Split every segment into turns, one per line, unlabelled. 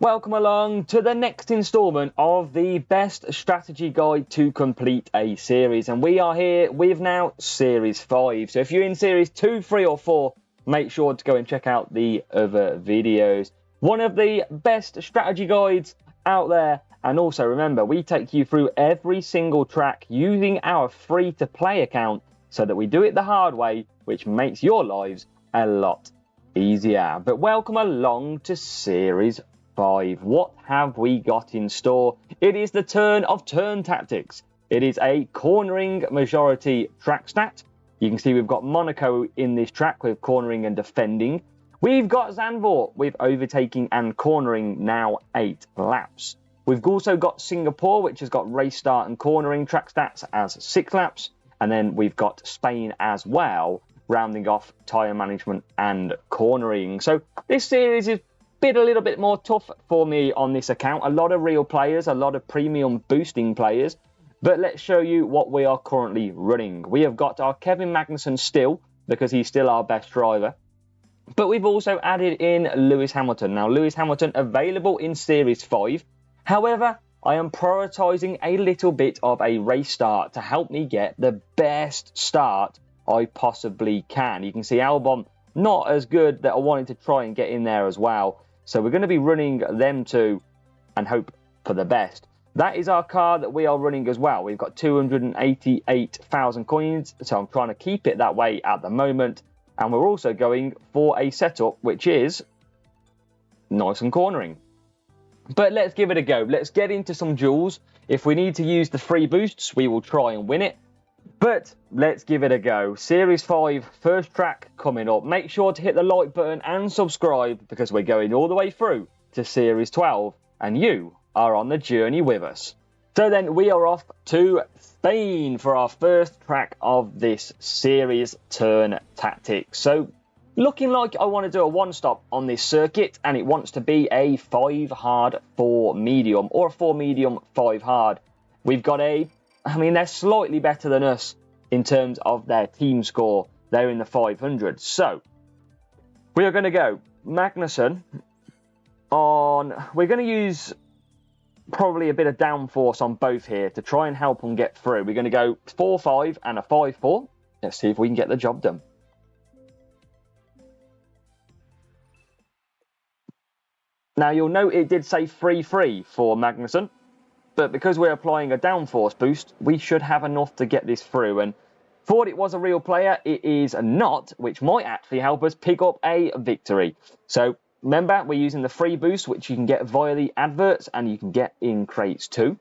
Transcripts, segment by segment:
Welcome along to the next instalment of the best strategy guide to complete a series, and we are here with now series 5. So if you're in series 2, 3 or 4, make sure to go and check out the other videos. One of the best strategy guides out there, and also remember, we take you through every single track using our free to play account so that we do it the hard way, which makes your lives a lot easier. But welcome along to series 5. What have we got in store? It is the turn of turn tactics. It is a cornering majority track stat. You can see we've got Monaco in this track with cornering and defending. We've got Zandvoort with overtaking and cornering now 8 laps. We've also got Singapore, which has got race start and cornering track stats as 6 laps. And then we've got Spain as well, rounding off tyre management and cornering. So this series is a little bit more tough for me on this account. A lot of real players, a lot of premium boosting players. But let's show you what we are currently running. We have got our Kevin Magnussen still, because he's still our best driver. But we've also added in Lewis Hamilton. Now, Lewis Hamilton available in Series 5. However, I am prioritising a little bit of a race start to help me get the best start I possibly can. You can see Albon not as good, that I wanted to try and get in there as well. So we're going to be running them two and hope for the best. That is our car that we are running as well. We've got 288,000 coins, so I'm trying to keep it that way at the moment. And we're also going for a setup which is nice and cornering. But let's give it a go. Let's get into some duels. If we need to use the free boosts, we will try and win it. But let's give it a go. Series 5, first track coming up. Make sure to hit the like button and subscribe, because we're going all the way through to Series 12 and you are on the journey with us. So then we are off to Spain for our first track of this series turn tactics. So looking like I want to do a one-stop on this circuit, and it wants to be a 5 hard 4 medium, or a 4 medium 5 hard. We've got they're slightly better than us in terms of their team score. They're in the 500. So we are going to go Magnussen on. We're going to use probably a bit of downforce on both here to try and help them get through. We're going to go 4-5 and a 5-4. Let's see if we can get the job done. Now you'll note it did say 3-3 for Magnussen. But because we're applying a downforce boost, we should have enough to get this through. And thought it was a real player, it is not, which might actually help us pick up a victory. So remember, we're using the free boost, which you can get via the adverts, and you can get in crates too.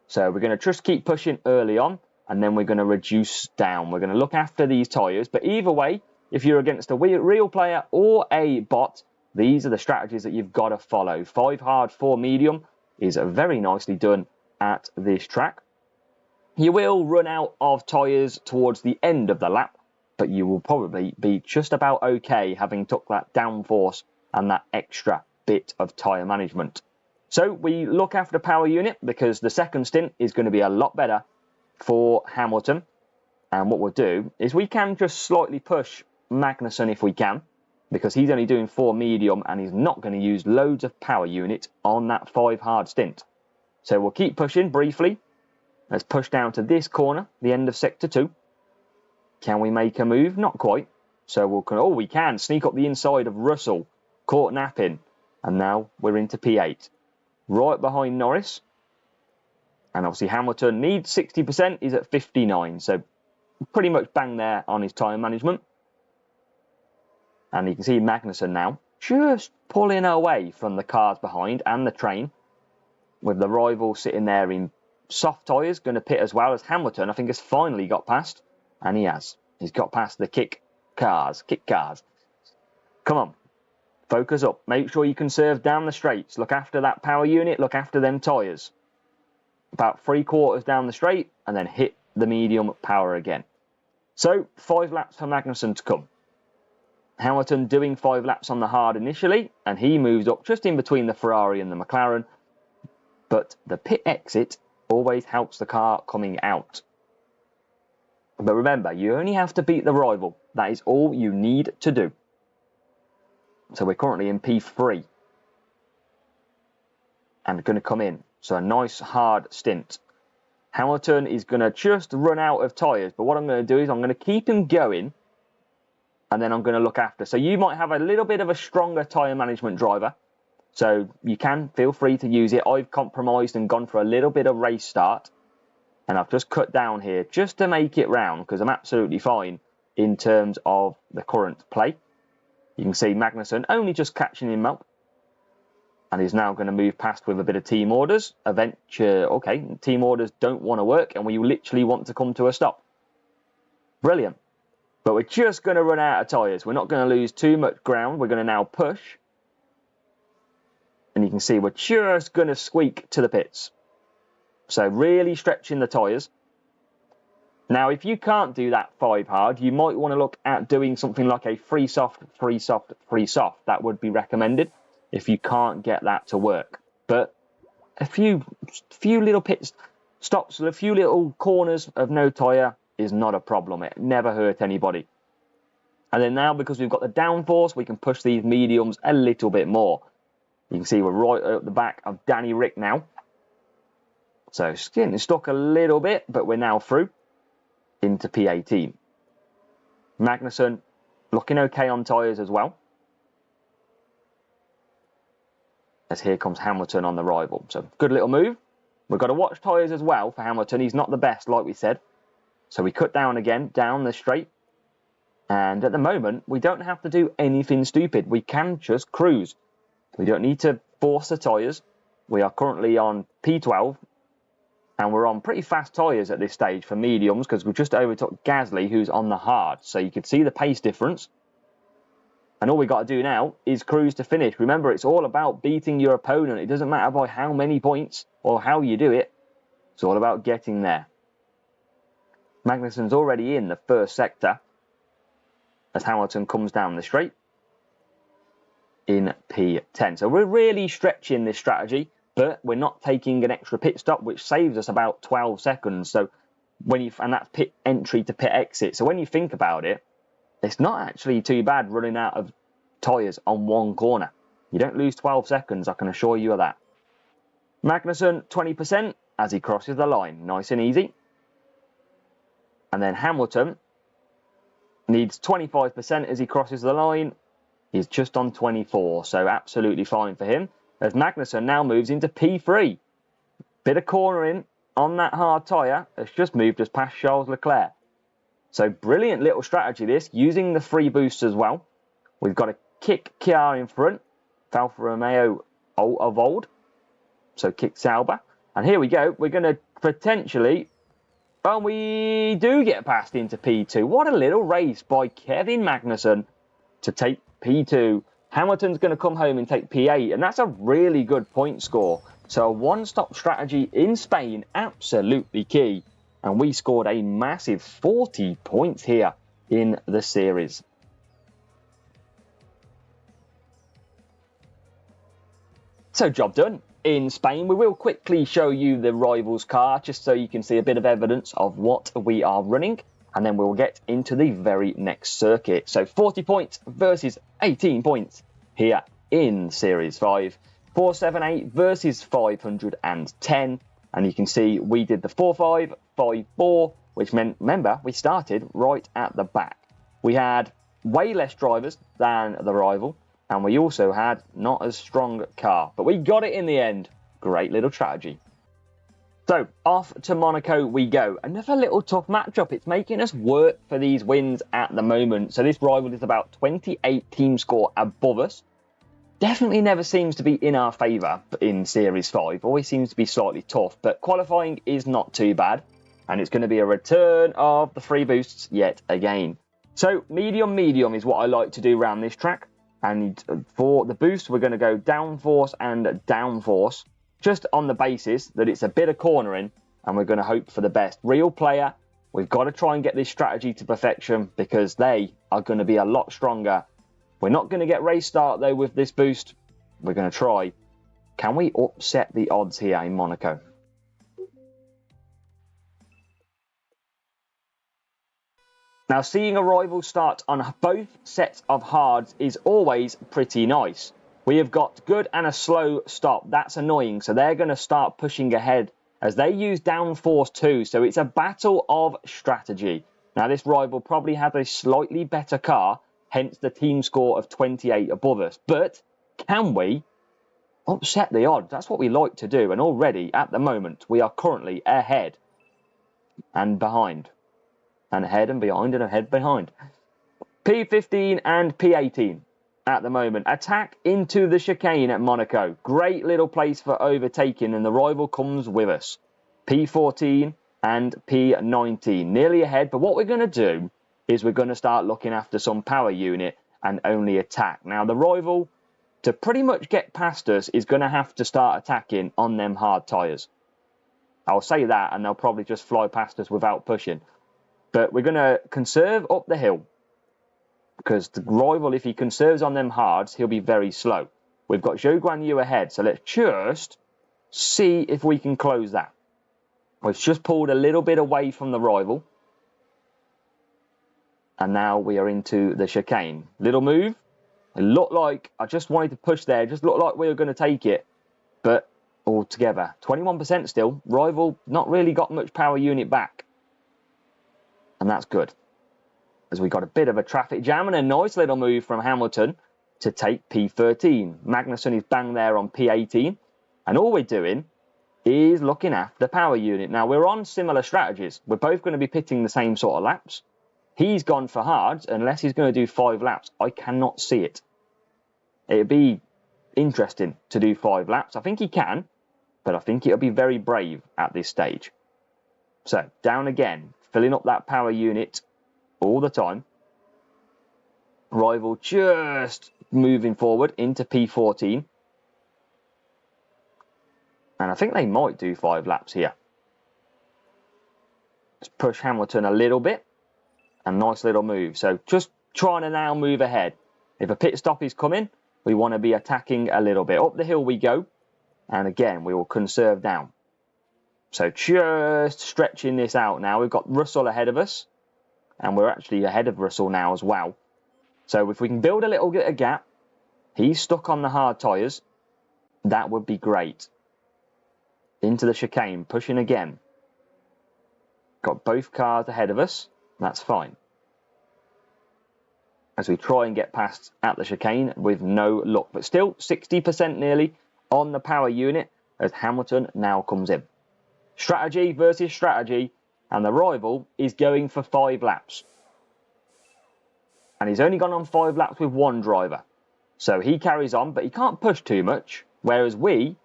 So we're going to just keep pushing early on, and then we're going to reduce down. We're going to look after these tyres. But either way, if you're against a real player or a bot, these are the strategies that you've got to follow. 5 hard, 4 medium is very nicely done at this track. You will run out of tyres towards the end of the lap, but you will probably be just about okay, having took that downforce and that extra bit of tyre management. So we look after the power unit, because the second stint is going to be a lot better for Hamilton. And what we'll do is we can just slightly push Magnussen if we can, because he's only doing 4 medium and he's not going to use loads of power unit on that 5 hard stint. So we'll keep pushing briefly. Let's push down to this corner, the end of sector 2. Can we make a move? Not quite. So we can sneak up the inside of Russell, caught napping, and now we're into P8. Right behind Norris. And obviously Hamilton needs 60%, he's at 59, so pretty much bang there on his time management. And you can see Magnussen now just pulling away from the cars behind and the train, with the rival sitting there in soft tyres, going to pit as well as Hamilton. I think has finally got past, and he has. He's got past the kick cars. Come on, focus up. Make sure you conserve down the straights. Look after that power unit, look after them tyres. About 3/4 down the straight, and then hit the medium power again. So 5 laps for Magnussen to come. Hamilton doing 5 laps on the hard initially, and he moves up just in between the Ferrari and the McLaren. But the pit exit always helps the car coming out. But remember, you only have to beat the rival. That is all you need to do. So we're currently in P3. and going to come in. So a nice hard stint. Hamilton is going to just run out of tyres, but what I'm going to do is I'm going to keep him going, and then I'm going to look after. So you might have a little bit of a stronger tyre management driver, so you can feel free to use it. I've compromised and gone for a little bit of race start, and I've just cut down here just to make it round because I'm absolutely fine in terms of the current play. You can see Magnussen only just catching him up, and he's now going to move past with a bit of team orders. Okay, team orders don't want to work, and we literally want to come to a stop. Brilliant. But we're just going to run out of tyres. We're not going to lose too much ground. We're going to now push. And you can see we're just going to squeak to the pits. So really stretching the tyres. Now, if you can't do that 5 hard, you might want to look at doing something like a free soft, free soft, free soft. That would be recommended if you can't get that to work. But a few little pit stops, a few little corners of no tyre is not a problem. It never hurt anybody. And then now, because we've got the downforce, we can push these mediums a little bit more. You can see we're right at the back of Danny Rick now. So it's getting stuck a little bit, but we're now through into P18. Magnussen looking okay on tyres as well. As here comes Hamilton on the rival. So good little move. We've got to watch tyres as well for Hamilton. He's not the best, like we said. So we cut down again, down the straight. And at the moment, we don't have to do anything stupid. We can just cruise. We don't need to force the tyres. We are currently on P12. And we're on pretty fast tyres at this stage for mediums because we just overtook Gasly, who's on the hard. So you can see the pace difference. And all we got to do now is cruise to finish. Remember, it's all about beating your opponent. It doesn't matter by how many points or how you do it. It's all about getting there. Magnussen's already in the first sector as Hamilton comes down the straight in P10. So we're really stretching this strategy, but we're not taking an extra pit stop, which saves us about 12 seconds. So and that's pit entry to pit exit. So when you think about it, it's not actually too bad running out of tyres on one corner. You don't lose 12 seconds, I can assure you of that. Magnussen, 20% as he crosses the line. Nice and easy. And then Hamilton needs 25% as he crosses the line. He's just on 24, so absolutely fine for him. As Magnussen now moves into P3. Bit of cornering on that hard tyre. It's just moved us past Charles Leclerc. So brilliant little strategy this, using the free boost as well. We've got a kick Kia in front. Alfa Romeo of old. So kick Sauber. And here we go. We're going to potentially... Well, we do get past into P2. What a little race by Kevin Magnussen to take P2. Hamilton's going to come home and take P8. And that's a really good point score. So a one-stop strategy in Spain, absolutely key. And we scored a massive 40 points here in the series. So job done. In Spain, we will quickly show you the rivals car just so you can see a bit of evidence of what we are running. And then we'll get into the very next circuit. So 40 points versus 18 points here in Series 5. 478 versus 510. And you can see we did the 4-5, 5-4, which meant, remember, we started right at the back. We had way less drivers than the rival, and we also had not as strong a car. But we got it in the end. Great little strategy. So, off to Monaco we go. Another little tough matchup. It's making us work for these wins at the moment. So this rival is about 28 team score above us. Definitely never seems to be in our favour in Series 5. Always seems to be slightly tough, but qualifying is not too bad. And it's going to be a return of the free boosts yet again. So medium is what I like to do around this track. And for the boost, we're going to go downforce and downforce. Just on the basis that it's a bit of cornering and we're going to hope for the best. Real player, we've got to try and get this strategy to perfection because they are going to be a lot stronger. We're not going to get race start, though, with this boost. We're going to try. Can we upset the odds here in Monaco? Now, seeing a rival start on both sets of hards is always pretty nice. We have got good and a slow stop. That's annoying. So they're going to start pushing ahead as they use downforce too. So it's a battle of strategy. Now this rival probably has a slightly better car, hence the team score of 28 above us. But can we upset the odds? That's what we like to do. And already at the moment, we are currently ahead and behind. And ahead and behind and ahead behind. P15 and P18 at the moment. Attack into the chicane at Monaco. Great little place for overtaking, and the rival comes with us. P14 and P19. Nearly ahead, but what we're going to do is we're going to start looking after some power unit and only attack. Now, the rival, to pretty much get past us, is going to have to start attacking on them hard tyres. I'll say that, and they'll probably just fly past us without pushing. But we're going to conserve up the hill, because the rival, if he conserves on them hards, he'll be very slow. We've got Zhou Guanyu ahead, so let's just see if we can close that. We've just pulled a little bit away from the rival. And now we are into the chicane. Little move. It looked like, I just wanted to push there, it just looked like we were going to take it. But altogether, 21% still. Rival not really got much power unit back. And that's good, as we got a bit of a traffic jam and a nice little move from Hamilton to take P13. Magnussen is bang there on P18. And all we're doing is looking after the power unit. Now, we're on similar strategies. We're both going to be pitting the same sort of laps. He's gone for hards, unless he's going to do 5 laps. I cannot see it. It'd be interesting to do 5 laps. I think he can, but I think it'll be very brave at this stage. So, down again, filling up that power unit all the time. Rival just moving forward into P14. And I think they might do 5 laps here. Let's push Hamilton a little bit. A nice little move. So just trying to now move ahead. If a pit stop is coming, we want to be attacking a little bit. Up the hill we go. And again, we will conserve down. So just stretching this out now. We've got Russell ahead of us. And we're actually ahead of Russell now as well. So if we can build a little bit of gap, he's stuck on the hard tyres, that would be great. Into the chicane, pushing again. Got both cars ahead of us, that's fine. As we try and get past at the chicane with no luck. But still, 60% nearly on the power unit as Hamilton now comes in. Strategy versus strategy. And the rival is going for 5 laps. And he's only gone on 5 laps with 1 driver. So he carries on, but he can't push too much. Whereas we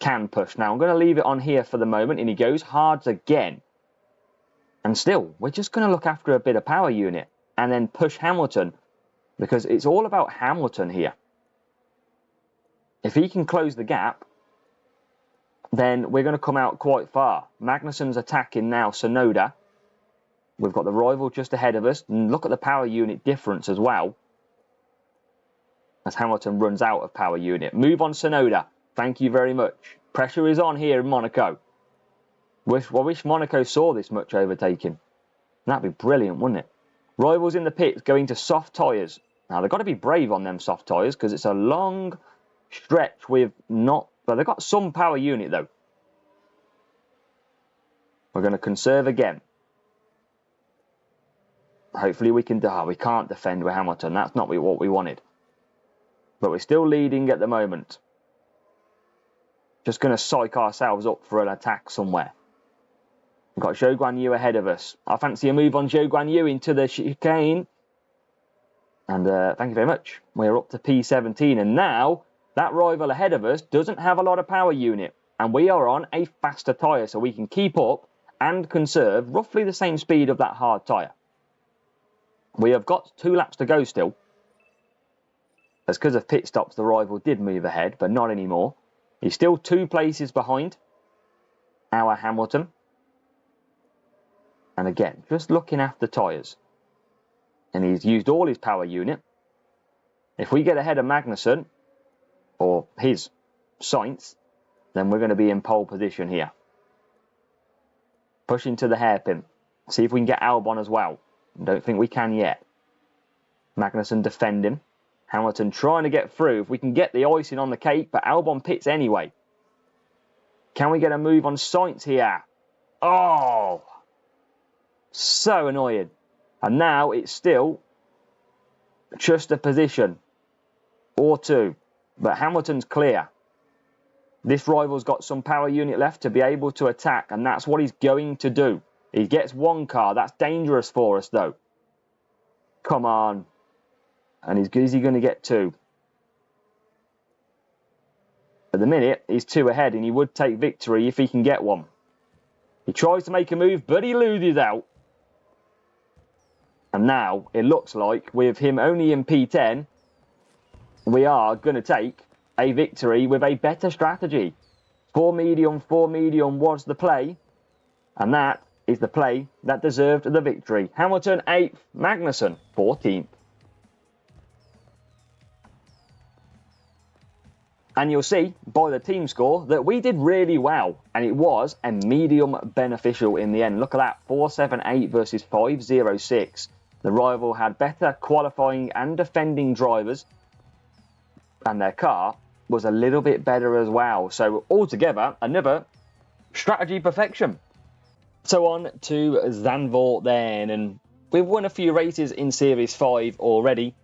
can push. Now I'm going to leave it on here for the moment. And he goes hards again. And still, we're just going to look after a bit of power unit. And then push Hamilton. Because it's all about Hamilton here. If he can close the gap, then we're going to come out quite far. Magnussen's attacking now Sonoda. We've got the rival just ahead of us. And look at the power unit difference as well. As Hamilton runs out of power unit. Move on Sonoda. Thank you very much. Pressure is on here in Monaco. I wish Monaco saw this much overtaking. That'd be brilliant, wouldn't it? Rivals in the pits going to soft tyres. Now, they've got to be brave on them soft tyres because it's a long stretch with not... Well, they've got some power unit, though. We're going to conserve again. Hopefully we can... we can't defend with Hamilton. That's not what we wanted. But we're still leading at the moment. Just going to psych ourselves up for an attack somewhere. We've got Zhou Guanyu ahead of us. I fancy a move on Zhou Guanyu into the chicane. And thank you very much. We're up to P17. And now, that rival ahead of us doesn't have a lot of power unit. And we are on a faster tyre. So we can keep up and conserve roughly the same speed of that hard tyre. We have got 2 laps to go still. That's because of pit stops, the rival did move ahead, but not anymore. He's still 2 places behind our Hamilton. And again, just looking after tyres. And he's used all his power unit. If we get ahead of Magnussen, or his Sainz, then we're going to be in pole position here. Pushing to the hairpin. See if we can get Albon as well. Don't think we can yet. Magnussen defending. Hamilton trying to get through. If we can get the icing on the cake, but Albon pits anyway. Can we get a move on Sainz here? Oh, so annoying. And now it's still just a position or two. But Hamilton's clear. This rival's got some power unit left to be able to attack, and that's what he's going to do. He gets one car. That's dangerous for us, though. Come on. And is he going to get two? At the minute, he's two ahead, and he would take victory if he can get one. He tries to make a move, but he loses out. And now, it looks like, with him only in P10, we are going to take a victory with a better strategy. 4 medium was the play. And that is the play that deserved the victory. Hamilton 8th, Magnussen 14th. And you'll see by the team score that we did really well. And it was a medium beneficial in the end. Look at that, 478 versus 506. The rival had better qualifying and defending drivers. And their car was a little bit better as well. So altogether, another strategy perfection. So on to Zandvoort then. And we've won a few races in Series 5 already.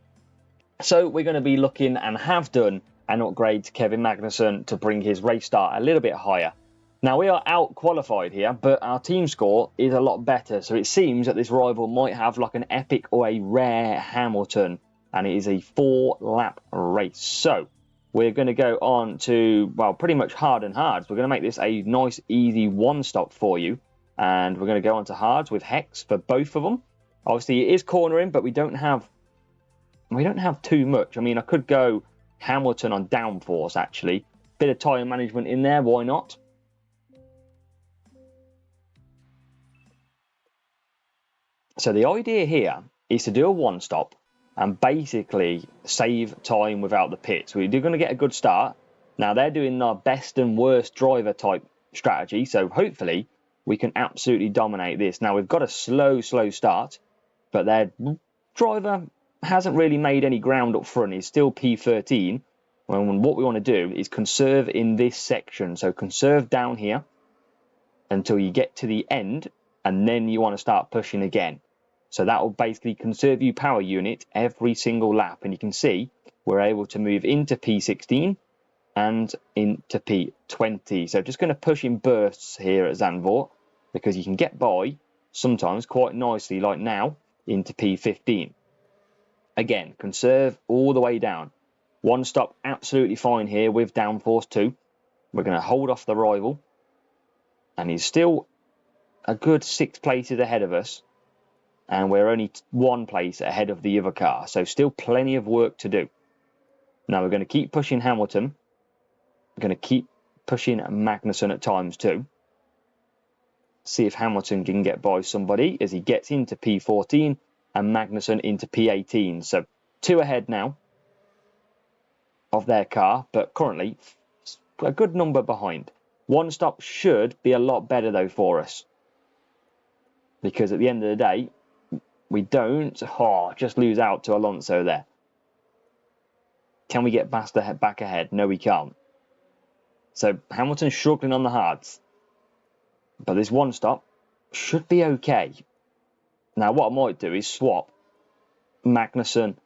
So we're going to be looking, and have done, an upgrade to Kevin Magnussen to bring his race start a little bit higher. Now we are out qualified here, but our team score is a lot better. So it seems that this rival might have like an epic or a rare Hamilton. And it is a 4-lap race. So we're going to go on to, well, pretty much hard and hards. We're going to make this a nice, easy one-stop for you. And we're going to go on to hards with Hex for both of them. Obviously, it is cornering, but we don't have too much. I mean, I could go Hamilton on downforce, actually. Bit of tyre management in there, why not? So the idea here is to do a one-stop and basically save time without the pits. We're going to get a good start. Now, they're doing our best and worst driver type strategy, so hopefully we can absolutely dominate this. Now, we've got a slow start, but their driver hasn't really made any ground up front. He's still P13. And what we want to do is conserve in this section. So conserve down here until you get to the end, and then you want to start pushing again. So that will basically conserve you power unit every single lap. And you can see we're able to move into P16 and into P20. So just going to push in bursts here at Zandvoort, because you can get by sometimes quite nicely, like now, into P15. Again, conserve all the way down. One stop absolutely fine here with downforce 2. We're going to hold off the rival. And he's still a good 6 places ahead of us. And we're only 1 place ahead of the other car. So still plenty of work to do. Now we're going to keep pushing Hamilton. We're going to keep pushing Magnussen at times too. See if Hamilton can get by somebody as he gets into P14 and Magnussen into P18. So 2 ahead now of their car, but currently a good number behind. One stop should be a lot better though for us, because at the end of the day, we don't just lose out to Alonso there. Can we get back ahead? No, we can't. So Hamilton's struggling on the hards, but this one stop should be okay. Now what I might do is swap Magnussen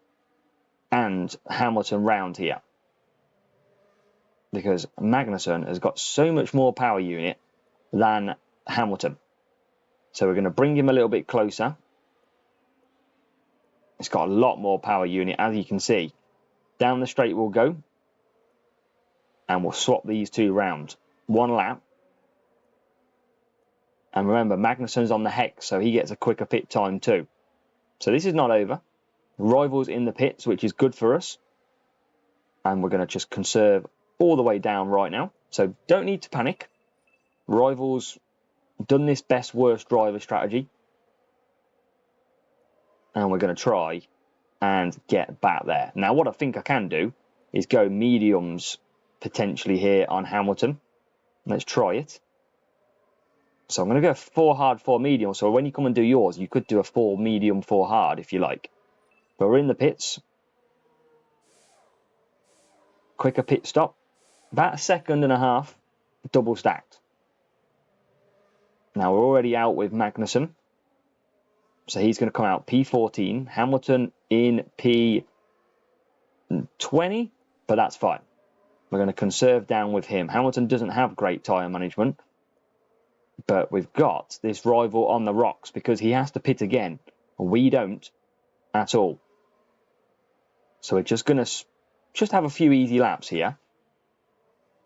and Hamilton round here, because Magnussen has got so much more power unit than Hamilton. So we're going to bring him a little bit closer. It's got a lot more power unit, as you can see. Down the straight we'll go. And we'll swap these 2 round. 1 lap. And remember, Magnussen's on the Hex, so he gets a quicker pit time too. So this is not over. Rivals in the pits, which is good for us. And we're going to just conserve all the way down right now. So don't need to panic. Rivals done this best worst driver strategy. And we're going to try and get back there. Now what I think I can do is go mediums potentially here on Hamilton. Let's try it. So I'm going to go 4 hard, 4 medium. So when you come and do yours, you could do a 4 medium, 4 hard if you like. But we're in the pits. quicker pit stop, about a second and a half, double stacked. Now we're already out with Magnussen, so he's going to come out P14. Hamilton in P20, but that's fine. We're going to conserve down with him. Hamilton doesn't have great tyre management, but we've got this rival on the rocks because he has to pit again. We don't at all. So we're just going to have a few easy laps here.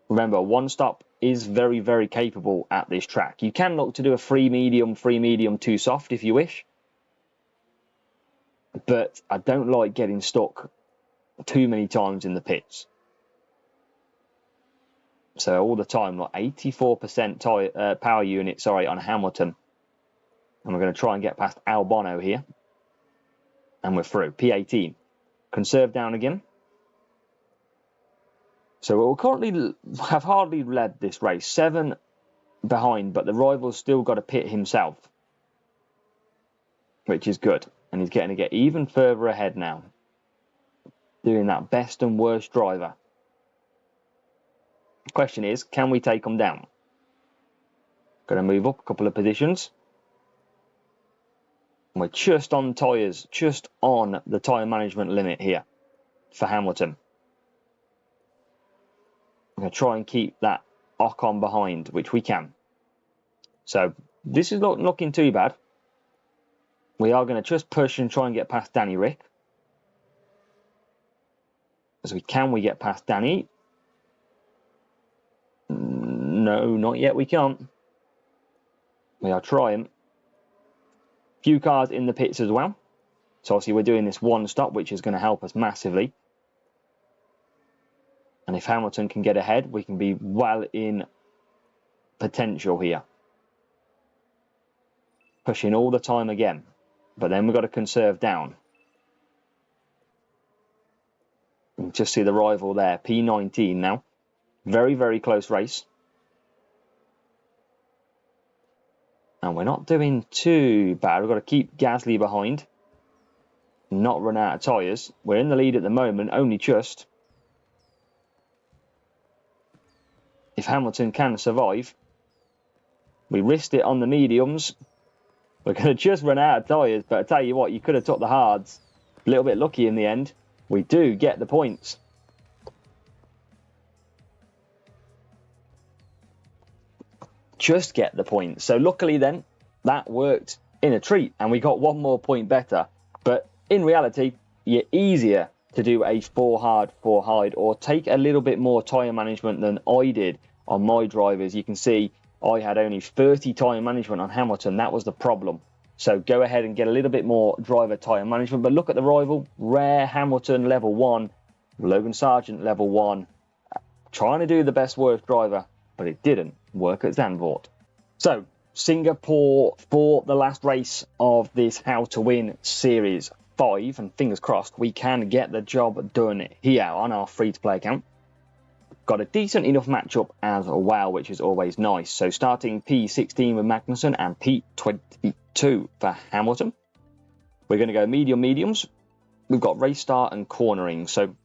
Remember, one stop is very, very capable at this track. You can look to do a free medium, too soft if you wish. But I don't like getting stuck too many times in the pits. So all the time, like 84% power unit, on Hamilton. And we're going to try and get past Albon here. And we're through. P18. Conserve down again. So we'll currently have hardly led this race. 7 behind, but the rival's still got to pit himself. Which is good. And he's getting to get even further ahead now. Doing that best and worst driver. The question is, can we take him down? Going to move up a couple of positions. And we're just on tyres, just on the tyre management limit here for Hamilton. I'm going to try and keep that Ocon behind, which we can. So this is not looking too bad. We are going to just push and try and get past Danny Rick. As we get past Danny? No, not yet, we can't. We are trying. Few cars in the pits as well. So obviously we're doing this one stop, which is going to help us massively. And if Hamilton can get ahead, we can be well in potential here. Pushing all the time again. But then we've got to conserve down. You can just see the rival there, P19 now. Very, very close race. And we're not doing too bad. We've got to keep Gasly behind. Not run out of tyres. We're in the lead at the moment, only just. If Hamilton can survive. We risked it on the mediums. We're going to just run out of tyres. But I tell you what, you could have took the hards. A little bit lucky in the end. We do get the points. Just get the points. So luckily then, that worked in a treat. And we got one more point better. But in reality, you're easier to do a 4 hard, 4 hide, or take a little bit more tyre management than I did on my drivers. You can see I had only 30 tyre management on Hamilton. That was the problem. So go ahead and get a little bit more driver tyre management. But look at the rival. Rare Hamilton level 1. Logan Sargent level 1. Trying to do the best worst driver, but it didn't work at Zandvoort. So Singapore for the last race of this How to Win Series 5. And fingers crossed we can get the job done here on our free-to-play account. Got a decent enough matchup as well, which is always nice. So starting P16 with Magnussen and P22 for Hamilton. We're going to go mediums. We've got race start and cornering. So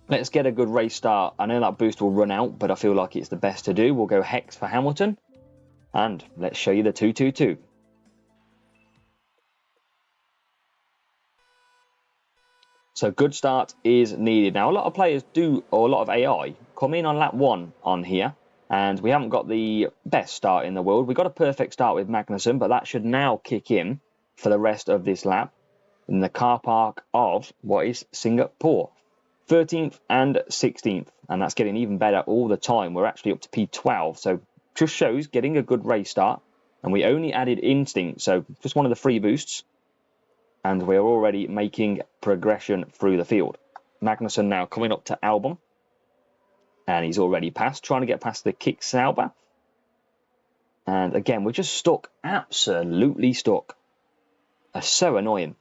let's get a good race start. I know that boost will run out, but I feel like it's the best to do. We'll go Hex for Hamilton. And let's show you the 222. So good start is needed. Now a lot of players do, or a lot of AI, come in on lap 1 on here. And we haven't got the best start in the world. We got a perfect start with Magnussen, but that should now kick in for the rest of this lap in the car park of what is Singapore. 13th and 16th. And that's getting even better all the time. We're actually up to P12. So just shows getting a good race start. And we only added Instinct. So just one of the free boosts. And we're already making progression through the field. Magnussen now coming up to Albon. And he's already passed, trying to get past the Kick Sauber. And again, we're just stuck, absolutely stuck. That's so annoying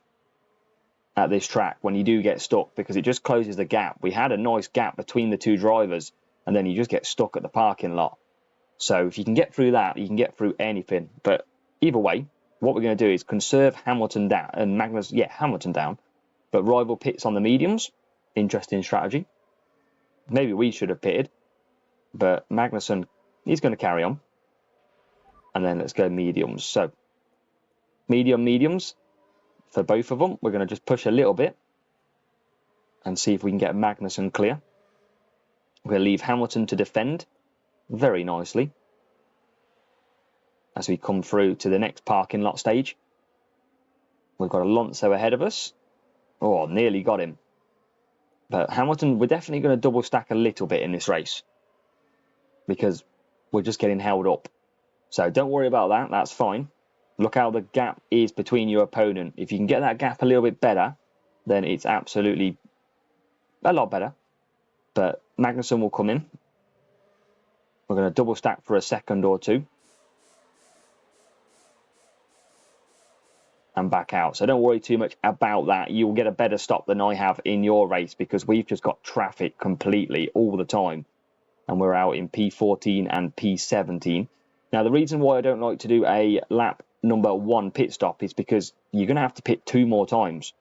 at this track when you do get stuck, because it just closes the gap. We had a nice gap between the two drivers, and then you just get stuck at the parking lot. So if you can get through that, you can get through anything. But either way, what we're going to do is conserve Hamilton down, and Hamilton down, but rival pits on the mediums. Interesting strategy. Maybe we should have pitted, but Magnussen, he's going to carry on. And then let's go mediums. So mediums for both of them. We're going to just push a little bit and see if we can get Magnussen clear. We're going to leave Hamilton to defend very nicely as we come through to the next parking lot stage. We've got Alonso ahead of us. Oh, nearly got him. But Hamilton, we're definitely going to double stack a little bit in this race because we're just getting held up. So don't worry about that. That's fine. Look how the gap is between your opponent. If you can get that gap a little bit better, then it's absolutely a lot better. But Magnussen will come in. We're going to double stack for a second or two. And back out. So don't worry too much about that. You will get a better stop than I have in your race because we've just got traffic completely all the time. And we're out in P14 and P17. Now, the reason why I don't like to do a lap number 1 pit stop is because you're going to have to pit 2 more times.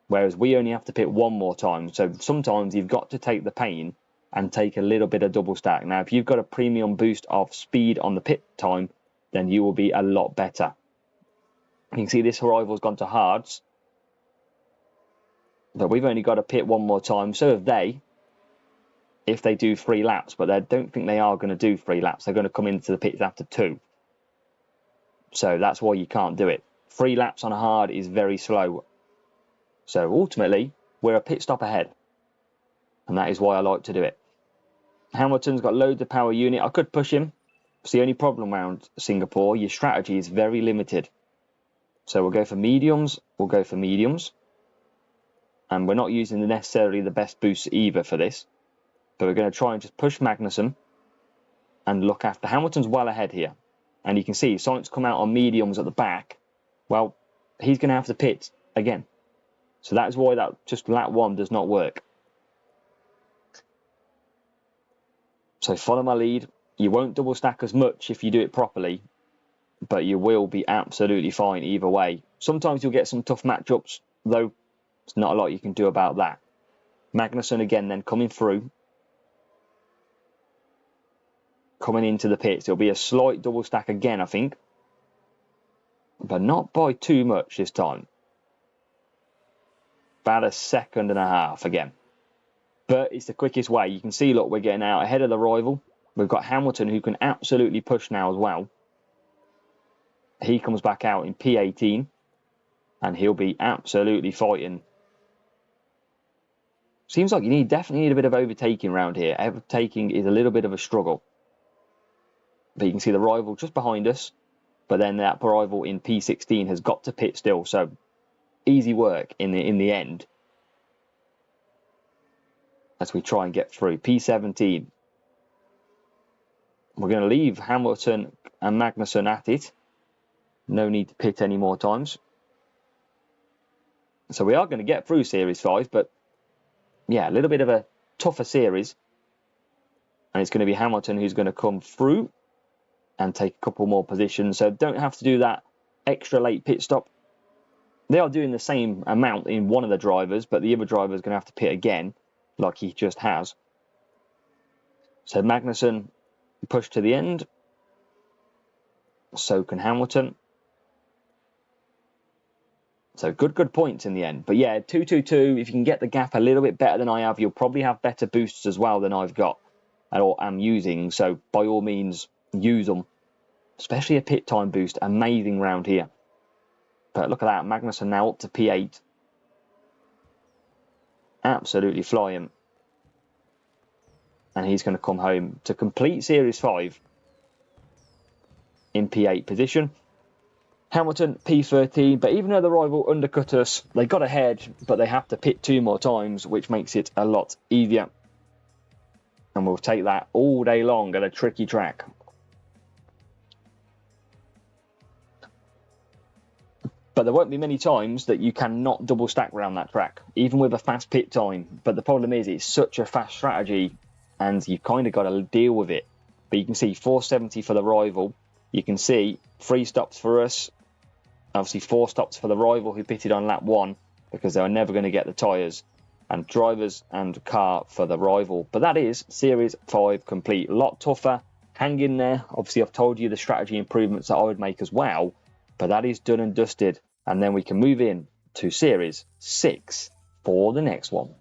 Whereas we only have to pit 1 more time. So sometimes you've got to take the pain and take a little bit of double stack. Now, if you've got a premium boost of speed on the pit time, then you will be a lot better. You can see this arrival's gone to hards. But we've only got to pit 1 more time. So have they, if they do 3 laps. But I don't think they are going to do 3 laps. They're going to come into the pits after 2. So that's why you can't do it. 3 laps on a hard is very slow. So ultimately, we're a pit stop ahead. And that is why I like to do it. Hamilton's got loads of power unit. I could push him. It's the only problem around Singapore. Your strategy is very limited. So we'll go for mediums. We'll go for mediums. And we're not using necessarily the best boosts either for this. But we're going to try and just push Magnussen and look after. Hamilton's well ahead here. And you can see Sainz come out on mediums at the back. Well, he's going to have to pit again. So that's why that just lap 1 does not work. So follow my lead. You won't double stack as much if you do it properly. But you will be absolutely fine either way. Sometimes you'll get some tough matchups, though there's not a lot you can do about that. Magnussen again then coming through. Coming into the pits. It'll be a slight double stack again, I think. But not by too much this time. About a second and a half again. But it's the quickest way. You can see, look, we're getting out ahead of the rival. We've got Hamilton who can absolutely push now as well. He comes back out in P18 and he'll be absolutely fighting. Seems like you definitely need a bit of overtaking around here. Overtaking is a little bit of a struggle. But you can see the rival just behind us. But then that rival in P16 has got to pit still. So easy work in the end. As we try and get through. P17. We're going to leave Hamilton and Magnussen at it. No need to pit any more times. So we are going to get through Series 5, but yeah, a little bit of a tougher series. And it's going to be Hamilton who's going to come through and take a couple more positions. So don't have to do that extra late pit stop. They are doing the same amount in one of the drivers, but the other driver is going to have to pit again, like he just has. So Magnussen pushed to the end. So can Hamilton. So good points in the end. But yeah, 2-2-2, if you can get the gap a little bit better than I have, you'll probably have better boosts as well than I've got or am using. So by all means, use them. Especially a pit time boost. Amazing round here. But look at that. Magnussen now up to P8. Absolutely flying. And he's going to come home to complete Series 5 in P8 position. Hamilton, P13, but even though the rival undercut us, they got ahead, but they have to pit 2 more times, which makes it a lot easier. And we'll take that all day long at a tricky track. But there won't be many times that you cannot double stack around that track, even with a fast pit time. But the problem is it's such a fast strategy, and you've kind of got to deal with it. But you can see 470 for the rival. You can see 3 stops for us. Obviously 4 stops for the rival who pitted on lap 1 because they were never going to get the tyres. and drivers and car for the rival. But that is Series 5 complete. A lot tougher. Hang in there. Obviously, I've told you the strategy improvements that I would make as well. But that is done and dusted. And then we can move in to Series 6 for the next one.